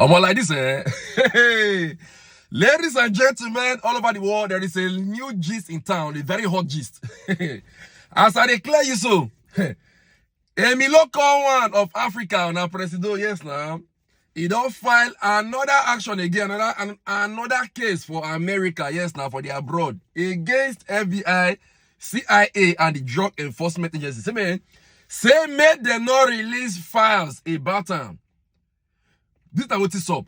I'm all like this, eh? Ladies and gentlemen, all over the world, there is a new gist in town, a very hot gist. As I declare you so, a local one of Africa, now President, yes now, he don't file another action again, another case for America, yes now, for the abroad, against FBI, CIA, and the Drug Enforcement Agency. Say, make them not release files about them. This is what is up.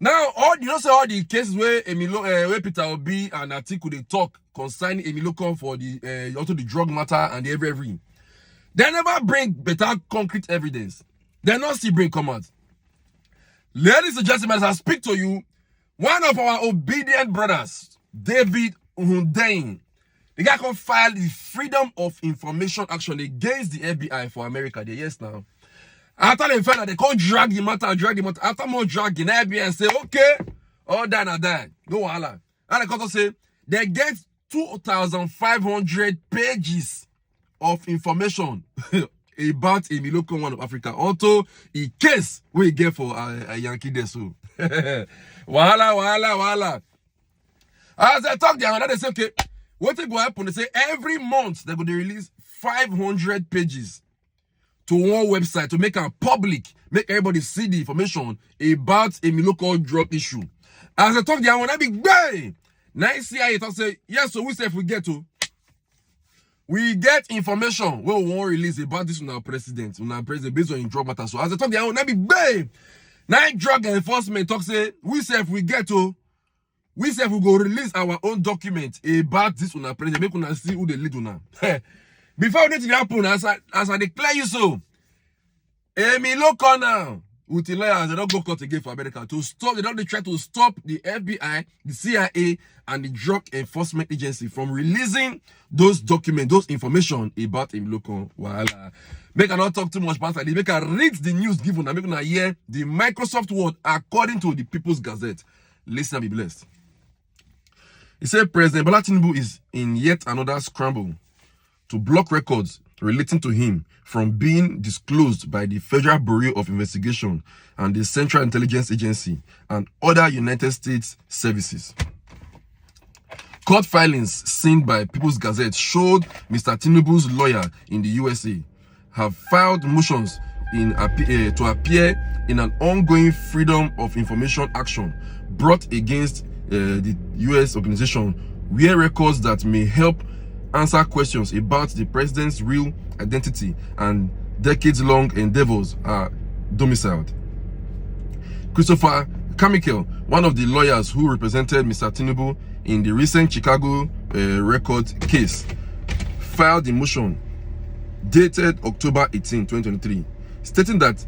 Now, all the cases where where Peter Obi and Atiku they talk concerning Emiloko for the also the drug matter and the everything. They never bring better concrete evidence. They not still bring come out. Ladies and gentlemen, as I speak to you, one of our obedient brothers, David Hundein, the guy can file the Freedom of Information Action against the FBI for America. Yes now. After they found that they can't drag the matter. After more dragging, the FBI say, okay, all done and done. No wala. And they can say, they get 2,500 pages of information about Emiloko, one of Africa. Also, a case we get for a Yankee Desu. Wala. As I talk there, they say, okay, what will happen? They say, every month, they're going to release 500 pages to one website to make it public, make everybody see the information about Emiloko drug issue. As I talk there, when I be bang, nice CIA talk say, yes, so we say if we get information we won't release about this on our president based on drug matter. So as I talk there, when I be bang, nice drug enforcement talk say, we say if we go release our own document about this on our president, make una see who they lead on. Before anything happen, as I declare you so, Emiloko now, with the lawyers, they don't go court again for America to stop. They don't try to stop the FBI, the CIA, and the Drug Enforcement Agency from releasing those documents, those information about Emiloko. Voila. Make I not talk too much about it. Make I read the news given and make I hear the Microsoft word according to the People's Gazette. Listen and be blessed. He said President Bola Tinubu is in yet another scramble to block records relating to him from being disclosed by the Federal Bureau of Investigation and the Central Intelligence Agency and other United States services. Court filings seen by People's Gazette showed Mr. Tinubu's lawyer in the USA have filed motions to appear in an ongoing Freedom of Information action brought against the US organization where records that may help answer questions about the president's real identity and decades-long endeavors are domiciled. Christopher Carmichael, one of the lawyers who represented Mr. Tinubu in the recent Chicago record case, filed a motion dated October 18, 2023, stating that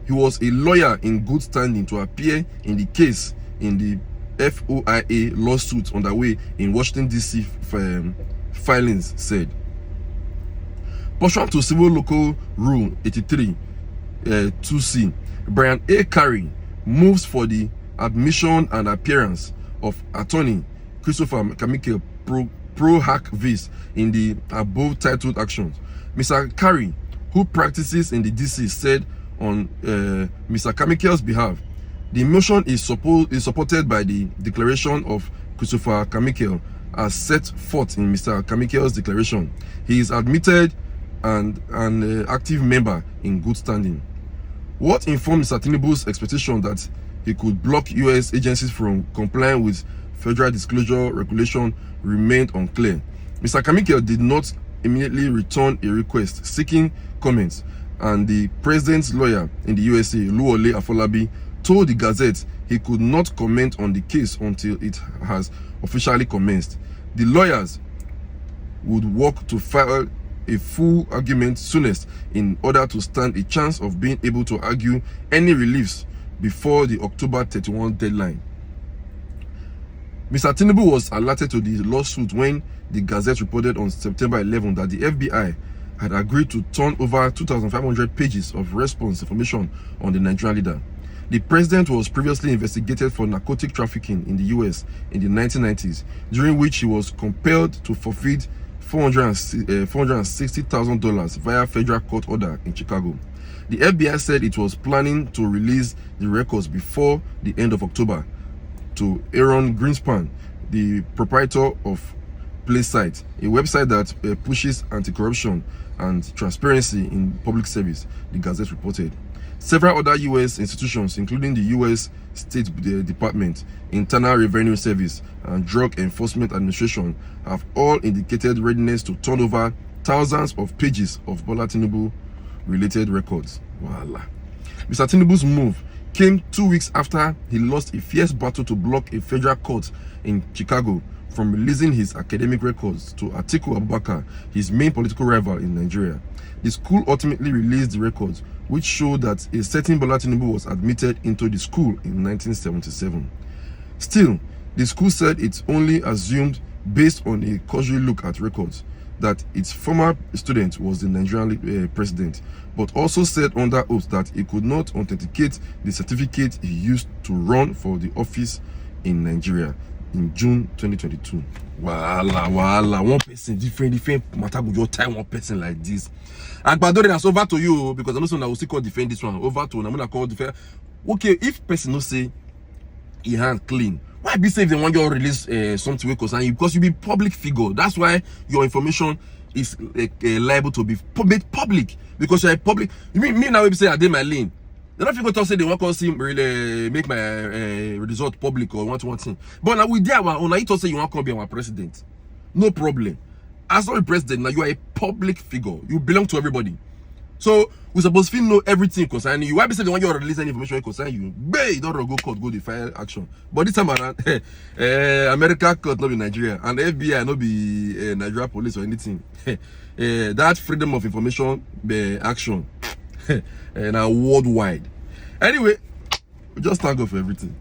he was a lawyer in good standing to appear in the case in the FOIA lawsuit underway in Washington, D.C. Filings said. Pursuant to Civil Local Rule 83 2C, Brian A. Carey moves for the admission and appearance of attorney Christopher Carmichael pro hack vis in the above titled actions. Mr. Carey, who practices in the DC, said on Mr. Carmichael's behalf, the motion is supported by the declaration of Christopher Carmichael as set forth in Mr. Carmichael's declaration. He is admitted and an active member in good standing. What informed Mr. Tinubu's expectation that he could block US agencies from complying with federal disclosure regulation remained unclear. Mr. Carmichael did not immediately return a request seeking comments, and the president's lawyer in the USA, Luole Afolabi, told the Gazette he could not comment on the case until it has officially commenced. The lawyers would work to file a full argument soonest in order to stand a chance of being able to argue any reliefs before the October 31 deadline. Mr. Tinubu was alerted to the lawsuit when the Gazette reported on September 11 that the FBI had agreed to turn over 2,500 pages of response information on the Nigerian leader. The president was previously investigated for narcotic trafficking in the US in the 1990s, during which he was compelled to forfeit $460,000 via federal court order in Chicago. The FBI said it was planning to release the records before the end of October to Aaron Greenspan, the proprietor of Playsight, a website that pushes anti-corruption and transparency in public service, the Gazette reported. Several other U.S. institutions, including the U.S. State Department, Internal Revenue Service, and Drug Enforcement Administration, have all indicated readiness to turn over thousands of pages of Bola Tinubu-related records. Voila. Mr. Tinubu's move came 2 weeks after he lost a fierce battle to block a federal court in Chicago from releasing his academic records to Atiku Abubakar, his main political rival in Nigeria. The school ultimately released the records, which showed that a certain Bola Tinubu was admitted into the school in 1977. Still, the school said it only assumed, based on a cursory look at records, that its former student was the Nigerian president, but also said under oath that it could not authenticate the certificate he used to run for the office in Nigeria in June 2022. Voila. One person, different matter go your time one person like this. Agbadore, that's over to you, because I know I will still call defend this one. Over to I'm gonna call defend. Okay, if person no say he hand clean, why be say if they want you release something wey concern you? Because you be public figure. That's why your information is liable to be made public, because you're a public. You mean me now? We say I did my lane. They're not people talk say they want to see really make my result public or one thing. But now we there our own. You talk say you want to be our president. No problem. As not a president, now you are a public figure. You belong to everybody. So we supposed to know everything concerning you. Why be say they want you to release any information concerning you? You don't go court, go the file action. But this time around, America court not be Nigeria, and the FBI not be Nigeria police or anything. That freedom of information action now worldwide. Anyway, we just thank God for everything.